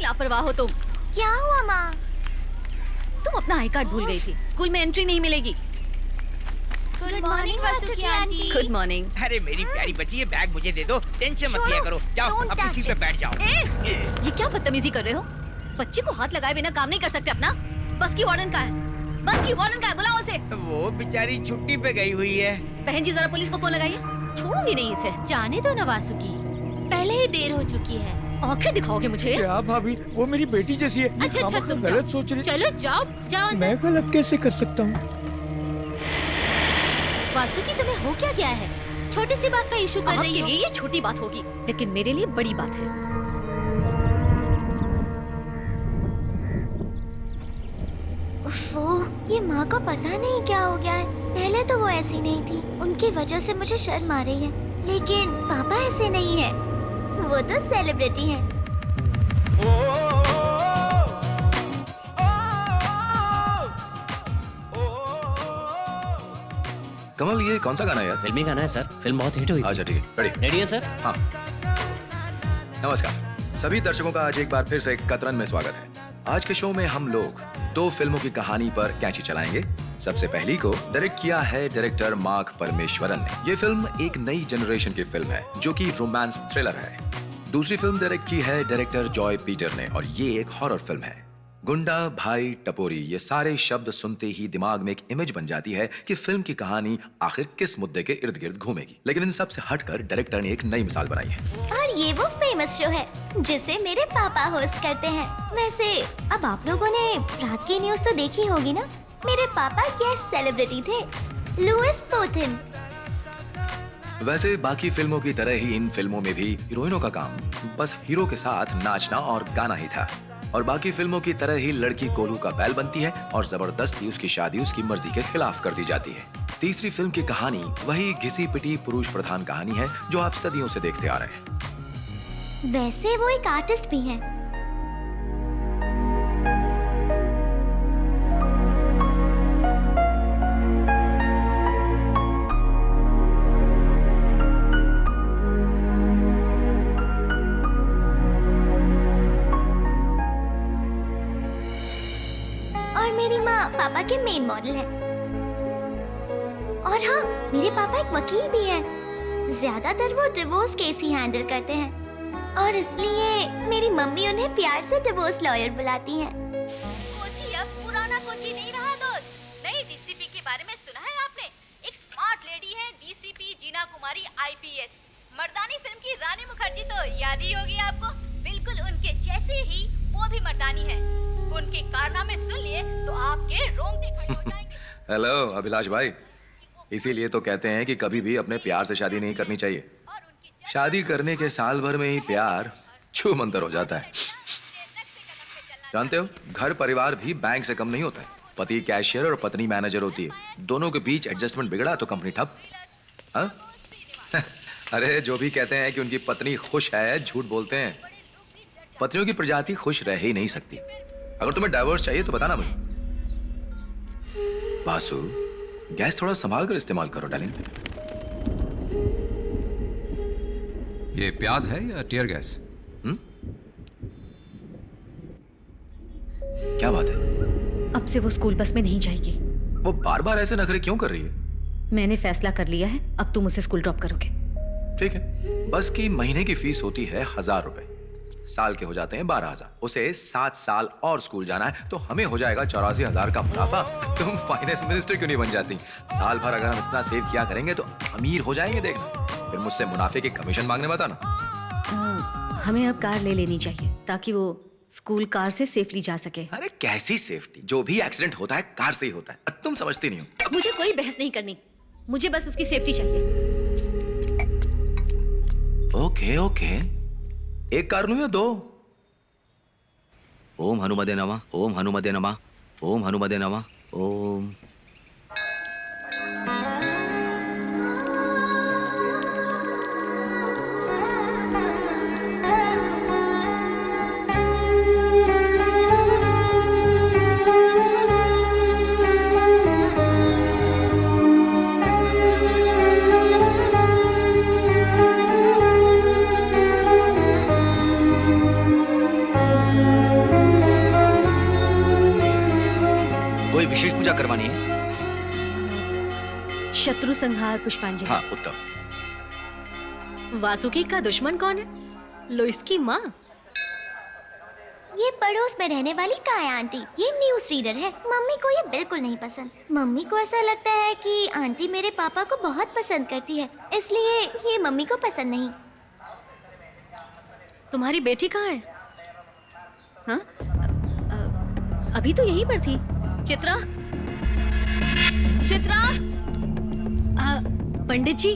लापरवाह हो तुम। क्या हुआ माँ? तुम अपना आई कार्ड भूल गई थी। स्कूल में एंट्री नहीं मिलेगी। Good morning Vasuki aunty. Good morning. अरे मेरी प्यारी बच्ची, ये बैग मुझे दे दो, टेंशन मत लिया करो। जाओ अपनी सीट पे बैठ जाओ। ये क्या बदतमीजी कर रहे हो? बच्चे को हाथ लगाए बिना काम नहीं कर सकते अपना। बस की वार्डन का है, बस की वार्डन का है, बुलाओ उसे। वो बेचारी छुट्टी पे गई हुई है। बहन जी जरा पुलिस को फोन लगाइए। छोड़ूंगी नहीं इसे। जाने दो ना वासुकी, पहले ही देर हो चुकी है। आंखें दिखाओगे मुझे? क्या भाभी, वो मेरी बेटी जैसी है। अच्छा तुम गलत सोच रही। चलो जाओ जाओ अंदर। मैं गलत कैसे कर सकता हूँ? वासुकी तुम्हें हो क्या गया है? छोटी सी बात का इशू कर रही आपके हो। लिए ये छोटी बात होगी, लेकिन मेरे लिए बड़ी बात है। उफ़ो, ये माँ को पता नहीं क्या हो गया है। पहले तो वो ऐसी नहीं थी, उनकी वजह से मुझे शर्म आ रही है। लेकिन पापा ऐसे नहीं है, वो तो सेलिब्रिटी हैं। कमल, ये कौन सा गाना है यार? फिल्मी गाना है सर, फिल्म बहुत हिट हुई थी। अच्छा ठीक है, रेडी रेडी है सर? हाँ। नमस्कार सभी दर्शकों का आज एक बार फिर से कतरन में स्वागत है। आज के शो में हम लोग 2 फिल्मों की कहानी पर कैंची चलाएंगे। सबसे पहली को डायरेक्ट किया है डायरेक्टर मार्क परमेश्वरन ने। ये फिल्म एक नई जनरेशन की फिल्म है जो कि रोमांस थ्रिलर है। दूसरी फिल्म डायरेक्ट की है डायरेक्टर जॉय पीटर ने और ये एक हॉरर फिल्म है। गुंडा, भाई, टपोरी, ये सारे शब्द सुनते ही दिमाग में एक इमेज बन जाती है कि फिल्म की कहानी आखिर किस मुद्दे के इर्द गिर्द घूमेगी। लेकिन इन सब से हटकर डायरेक्टर ने एक नई मिसाल बनाई है। और ये वो फेमस शो है जिसे मेरे पापा होस्ट करते हैं। वैसे अब आप लोगों ने रात की न्यूज़ तो देखी होगी ना। मेरे पापा गेस्ट सेलिब्रिटी थे, लुइस पोथिन। वैसे बाकी फिल्मों की तरह ही इन फिल्मों में भी हीरोइनों का काम बस हीरो के साथ नाचना और गाना ही था। और बाकी फिल्मों की तरह ही लड़की कोल्हू का बैल बनती है और जबरदस्ती उसकी शादी उसकी मर्जी के खिलाफ कर दी जाती है। तीसरी फिल्म की कहानी वही घिसी पिटी पुरुष प्रधान कहानी है जो आप सदियों से देखते आ रहे हैं। वैसे वो एक आर्टिस्ट भी हैं। और मेरी माँ पापा के मेन मॉडल है। और हाँ, मेरे पापा एक वकील भी हैं। ज्यादातर वो डिवोर्स केस ही हैंडल करते हैं और इसलिए मेरी मम्मी उन्हें प्यार से डिवोर्स लॉयर बुलाती हैं। कोची अब पुराना कोची नहीं रहा दोस्त। नई डीसीपी के बारे में सुना है आपने? एक स्मार्ट लेडी है डीसीपी जीना कुमारी आईपीएस। मर्दानी फिल्म की रानी मुखर्जी तो याद ही होगी आपको। बिल्कुल उनके जैसे ही वो भी मर्दानी है। उनके कारनामे सुन लिए तो आपके रोंगटे खड़े हो जाएंगे। हेलो अभिलाष भाई, इसीलिए तो कहते हैं कि कभी भी अपने प्यार से शादी नहीं करनी चाहिए। शादी करने के साल भर में ही प्यार छू मंतर हो जाता है। जानते हो, घर परिवार भी बैंक से कम नहीं होता है। पति कैशियर और पत्नी मैनेजर होती है। दोनों के बीच एडजस्टमेंट बिगड़ा तो कंपनी ठप। हाँ? अरे जो भी कहते हैं कि उनकी पत्नी खुश है, झूठ बोलते हैं। पत्नियों की प्रजाति खुश रह ही नहीं सकती। अगर तुम्हें डाइवोर्स चाहिए तो बताना मुझे। बासु, गैस थोड़ा संभाल कर इस्तेमाल करो डार्लिंग। ये प्याज है या टीयर गैस? क्या बात है? अब से वो स्कूल बस में नहीं जाएगी। वो बार बार ऐसे नखरे क्यों कर रही है? मैंने फैसला कर लिया है, अब तुम उसे स्कूल ड्रॉप करोगे। ठीक है, बस की महीने की फीस होती है 1000 रुपए, साल के हो जाते हैं 12,000। उसे 7 साल और स्कूल जाना है तो हमें हो जाएगा 84,000 का मुनाफा। तुम फाइनेंस मिनिस्टर क्यों नहीं बन जाती? साल भर अगर हम इतना सेव किया करेंगे तो अमीर हो जाएंगे। देखना, फिर मुझसे मुनाफे के कमीशन मांगने मत आना। हमें अब कार ले लेनी चाहिए ताकि वो स्कूल कार से सेफली जा सके। अरे कैसी सेफ्टी? जो भी एक्सीडेंट होता है कार से ही होता है। तुम समझती नहीं हो। मुझे कोई बहस नहीं करनी, मुझे बस उसकी सेफ्टी चाहिए। ओके ओके, एक कार लूं या 2? ओम हनुमते नमः, ओम हनुमते नमः, ओम हनुमते नमः, ओम। कोई विशेष पूजा करवानी है? शत्रु संहार पुष्पांजलि। हाँ, उत्तम। वासुकी का दुश्मन कौन है? लुइस की माँ। ये पड़ोस में रहने वाली काया आंटी, ये न्यूज़ रीडर है। मम्मी को ये बिल्कुल नहीं पसंद। मम्मी को ऐसा लगता है कि आंटी मेरे पापा को बहुत पसंद करती है, इसलिए ये मम्मी को पसंद नहीं। तुम्हारी बेटी कहाँ है? हाँ? अभी तो यहीं पर थी। चित्रा, चित्रा। पंडित जी,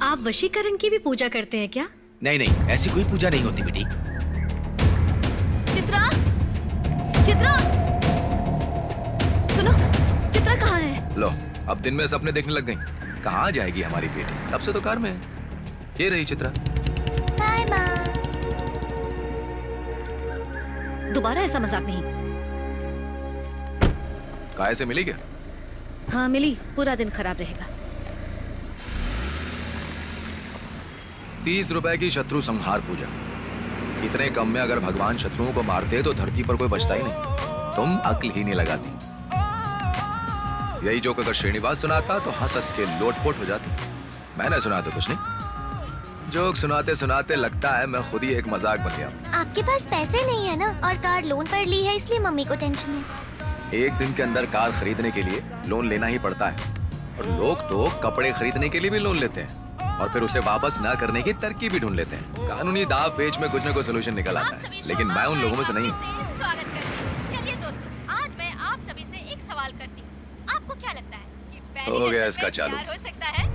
आप वशीकरण की भी पूजा करते हैं क्या? नहीं नहीं, ऐसी कोई पूजा नहीं होती बेटी। चित्रा, चित्रा, सुनो, चित्रा कहाँ है? लो, अब दिन में सपने देखने लग गई। कहाँ जाएगी हमारी बेटी? तब से तो कार में है। ये रही चित्रा। बाय माँ। दोबारा ऐसा मजाक नहीं। काय से मिली क्या? हाँ मिली, पूरा दिन खराब रहेगा। 30 रुपए की शत्रु संहार पूजा। इतने कम में अगर भगवान शत्रुओं को मारते तो धरती पर कोई बचता ही नहीं। तुम अक्ल ही नहीं लगाती। यही जोक अगर श्रीनिवास सुनाता तो हंस हंस के लोटपोट हो जाती। मैंने सुना तो कुछ नहीं। जोक सुनाते सुनाते लगता है मैं खुद ही एक मजाक बन गया। आपके पास पैसे नहीं है ना, और कार लोन पर ली है, इसलिए मम्मी को टेंशन है। एक दिन के अंदर कार खरीदने के लिए लोन लेना ही पड़ता है, और लोग तो कपड़े खरीदने के लिए भी लोन लेते हैं और फिर उसे वापस ना करने की तरकीब भी ढूंढ लेते हैं। कानूनी दाव पेच में कुछ न कुछ सोल्यूशन निकल आता है, लेकिन मैं उन लोगों में से नहीं हूँ। स्वागत करती हूँ। चलिए दोस्तों, आज मैं आप सभी से एक सवाल करती हूँ। आपको क्या लगता है कि पहली हो गया नजर इसका में चालू। प्यार हो सकता है?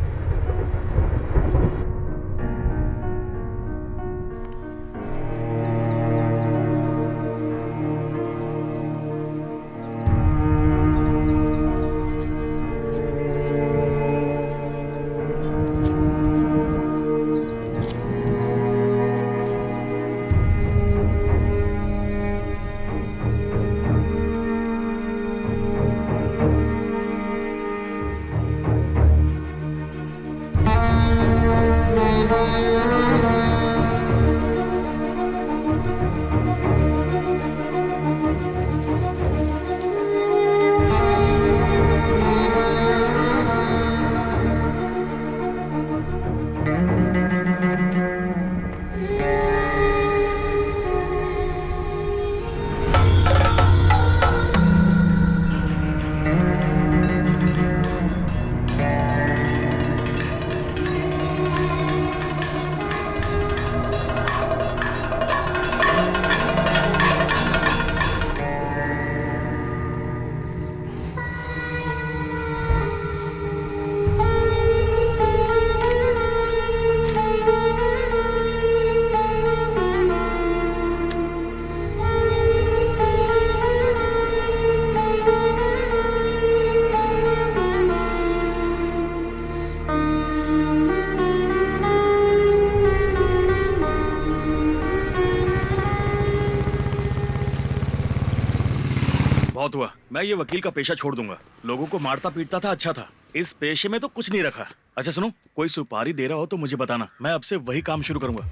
बहुत हुआ, मैं ये वकील का पेशा छोड़ दूंगा। लोगों को मारता पीटता था, अच्छा था। इस पेशे में तो कुछ नहीं रखा। अच्छा सुनो, कोई सुपारी दे रहा हो तो मुझे बताना, मैं अब से वही काम शुरू करूंगा।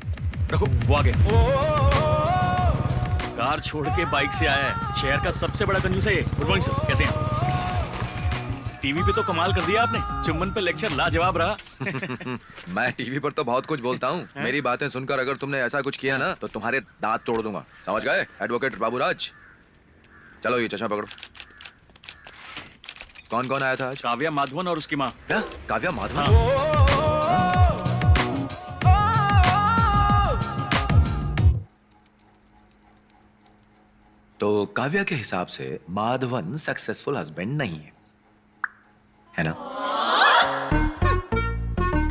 रखो, वो आ गया। कार छोड़ के बाइक से आया है। शहर का सबसे बड़ा कंजूस है ये। गुड मॉर्निंग सर, कैसे हैं? टीवी पे तो कमाल कर दिया आपने। चुम्बन पे लेक्चर लाजवाब रहा। मैं टीवी पर तो बहुत कुछ बोलता हूँ। मेरी बातें सुनकर अगर तुमने ऐसा कुछ किया ना तो तुम्हारे दांत तोड़ दूंगा। समझ गए एडवोकेट बाबूराज? चलो ये चश्मा पकड़ो। कौन कौन आया था आज? काव्या माधवन और उसकी माँ। क्या? काव्या माधवन? तो काव्या के हिसाब से माधवन सक्सेसफुल हस्बैंड नहीं है ना?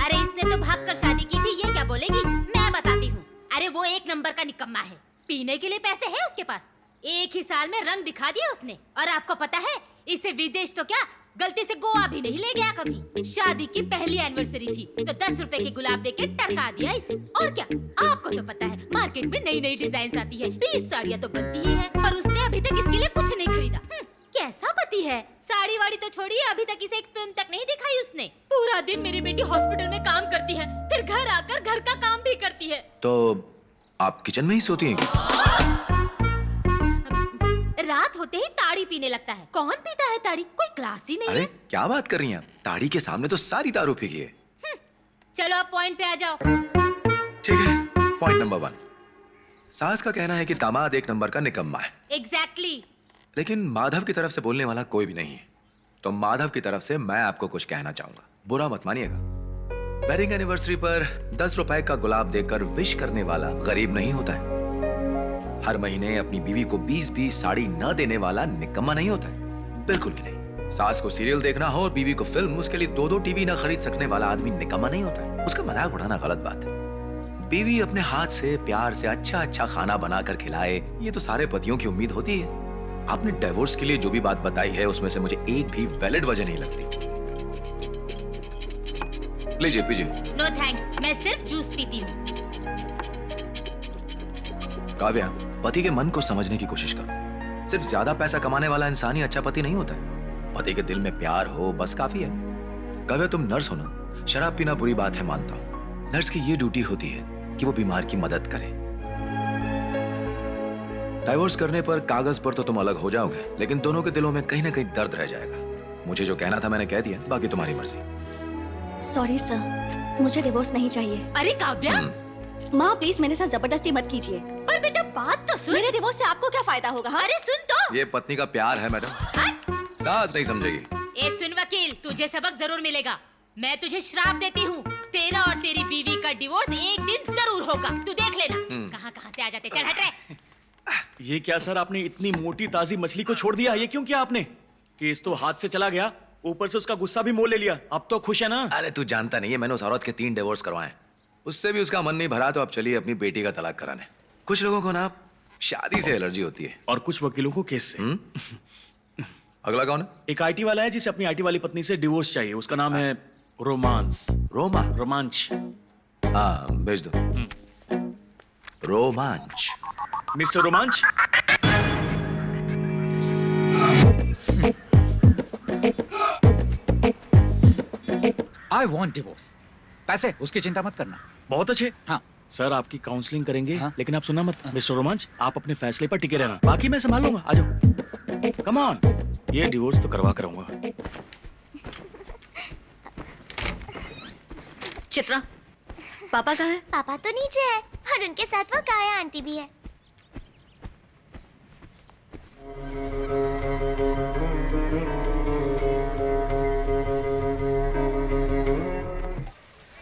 अरे इसने तो भागकर शादी की थी, ये क्या बोलेगी? मैं बताती हूँ। अरे वो एक नंबर का निकम्मा है। पीने के लिए पैसे है उसके पास। एक ही साल में रंग दिखा दिया उसने। और आपको पता है, इसे विदेश तो क्या, गलती से गोवा भी नहीं ले गया कभी। शादी की पहली एनिवर्सरी थी तो 10 रुपए के गुलाब देके टरका दिया इसे। और क्या, आपको तो पता है मार्केट में नई नई डिजाइन आती है, 20 साड़ियाँ तो बनती ही है, पर उसने अभी तक इसके लिए कुछ नहीं खरीदा। कैसा पति है? साड़ी वाड़ी तो छोड़िए, अभी तक इसे एक फिल्म तक नहीं दिखाई उसने। पूरा दिन मेरी बेटी हॉस्पिटल में काम करती है, फिर घर आकर घर का काम भी करती है। तो आप किचन में ही सोती हैं क्या? रात होते ही ताड़ी पीने लगता है। कौन पीता है ताड़ी? कोई क्लास ही नहीं अरे है। क्या बात कर रही हैं आप? ताड़ी के सामने तो सारी दारू फीकी है। चलो अब पॉइंट पे आ जाओ। ठीक है, पॉइंट नंबर 1। सास का कहना है कि दामाद एक नंबर का निकम्मा है। एग्जैक्टली। लेकिन माधव की तरफ से बोलने वाला कोई भी नहीं है। तो माधव की तरफ से मैं आपको कुछ कहना चाहूंगा, बुरा मत मानिएगा। वेडिंग एनिवर्सरी पर 10 रुपए का गुलाब देकर विश करने वाला गरीब नहीं होता है। हर महीने अपनी बीवी को 20-20 साड़ी न देने वाला निकम्मा नहीं होता है, बिल्कुल भी नहीं। सास को सीरियल देखना हो और बीवी को फिल्म, उसके लिए 2-2 टीवी न खरीद सकने वाला आदमी निकम्मा नहीं होता है। उसका मजाक उड़ाना गलत बात है। बीवी अपने हाथ से प्यार से अच्छा अच्छा खाना बनाकर खिलाए, ये तो सारे पतियों की उम्मीद होती है। आपने डिवोर्स के लिए जो भी बात बताई है उसमें से मुझे एक भी वैलिड वजह नहीं लगती। लीजिए पीजिए। नो थैंक्स, मैं सिर्फ जूस पीती हूँ। काव्या, पति के मन को समझने की कोशिश करो। सिर्फ ज्यादा पैसा कमाने वाला इंसान ही अच्छा पति नहीं होता है। पति के दिल में प्यार हो बस काफी है। काव्या, तुम नर्स हो ना? शराब पीना बुरी बात है, मानता हूँ। नर्स की ये ड्यूटी होती है कि वो बीमार की मदद करे। डाइवोर्स करने पर कागज पर तो तुम अलग हो जाओगे, लेकिन दोनों के दिलों में कहीं ना कहीं दर्द रह जाएगा। मुझे जो कहना था मैंने कह दिया, बाकी तुम्हारी मर्जी। सॉरी सर, मुझे डिवोर्स नहीं चाहिए। अरे काव्या, माँ प्लीज मेरे साथ जबरदस्ती मत कीजिए। पर बेटा बात तो सुन। मेरे डिवोर्स से आपको क्या फायदा होगा? हाँ? अरे सुन तो। ये पत्नी का प्यार है मैडम, सास नहीं समझेगी। ए सुन वकील, तुझे सबक जरूर मिलेगा। मैं तुझे श्राप देती हूँ, तेरा और तेरी बीवी का डिवोर्स एक दिन जरूर होगा। तू देख लेना। कहाँ कहाँ से आ जाते। चल हट रे। ये क्या सर, आपने इतनी मोटी ताजी मछली को छोड़ दिया? ये क्यों किया आपने? केस तो हाथ से चला गया, ऊपर से उसका गुस्सा भी मोल ले लिया। अब तो खुश है ना? अरे तू जानता नहीं है, मैंने उस औरत के 3 डिवोर्स करवाए, उससे भी उसका मन नहीं भरा, तो अब चलिए अपनी बेटी का तलाक कराने। कुछ लोगों को ना शादी से एलर्जी होती है और कुछ वकीलों को केस से। अगला कौन है? एक आईटी वाला है जिसे अपनी आईटी वाली पत्नी से डिवोर्स चाहिए। उसका नाम है रोमांस। रोमांच। हाँ भेज दो। रोमांच। मिस्टर रोमांच। I want divorce. पैसे उसकी चिंता मत करना। बहुत अच्छे। हाँ सर, आपकी काउंसलिंग करेंगे। हाँ? लेकिन आप सुनना मत। मिस्टर रोमांच, आप अपने फैसले पर टिके रहना, बाकी मैं संभाल लूंगा। आ जाओ, कम ऑन। ये डिवोर्स तो करवा कराऊंगा। चित्रा, पापा कहाँ है? पापा तो नीचे है और उनके साथ वो काया आंटी भी है।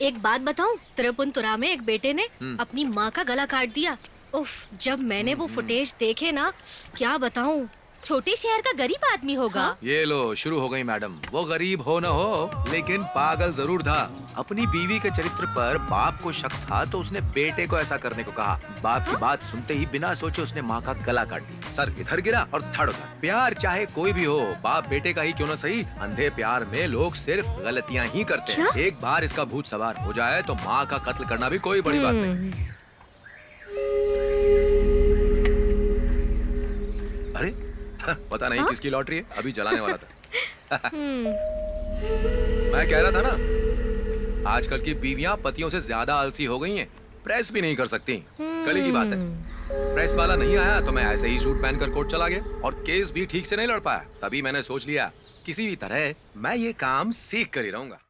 एक बात बताऊं, त्रिपुनितुरा में एक बेटे ने अपनी माँ का गला काट दिया। उफ, जब मैंने वो फुटेज देखे ना, क्या बताऊं। छोटे शहर का गरीब आदमी होगा। ये लो शुरू हो गई मैडम। वो गरीब हो न हो, लेकिन पागल जरूर था। अपनी बीवी के चरित्र पर बाप को शक था तो उसने बेटे को ऐसा करने को कहा। बाप की बात सुनते ही बिना सोचे उसने माँ का गला काट दिया। सर इधर गिरा और धड़ उधर। प्यार चाहे कोई भी हो, बाप बेटे का ही क्यों न सही, अंधे प्यार में लोग सिर्फ गलतियाँ ही करते हैं। एक बार इसका भूत सवार हो जाए तो माँ का कत्ल करना भी कोई बड़ी बात नहीं। अरे पता नहीं किसकी लॉटरी है, अभी जलाने वाला था। मैं कह रहा था ना, आजकल की बीवियां पतियों से ज्यादा आलसी हो गई हैं, प्रेस भी नहीं कर सकती। कल ही की बात है, प्रेस वाला नहीं आया तो मैं ऐसे ही सूट पहनकर कोर्ट चला गया और केस भी ठीक से नहीं लड़ पाया। तभी मैंने सोच लिया किसी भी तरह मैं ये काम सीख कर ही रहूंगा।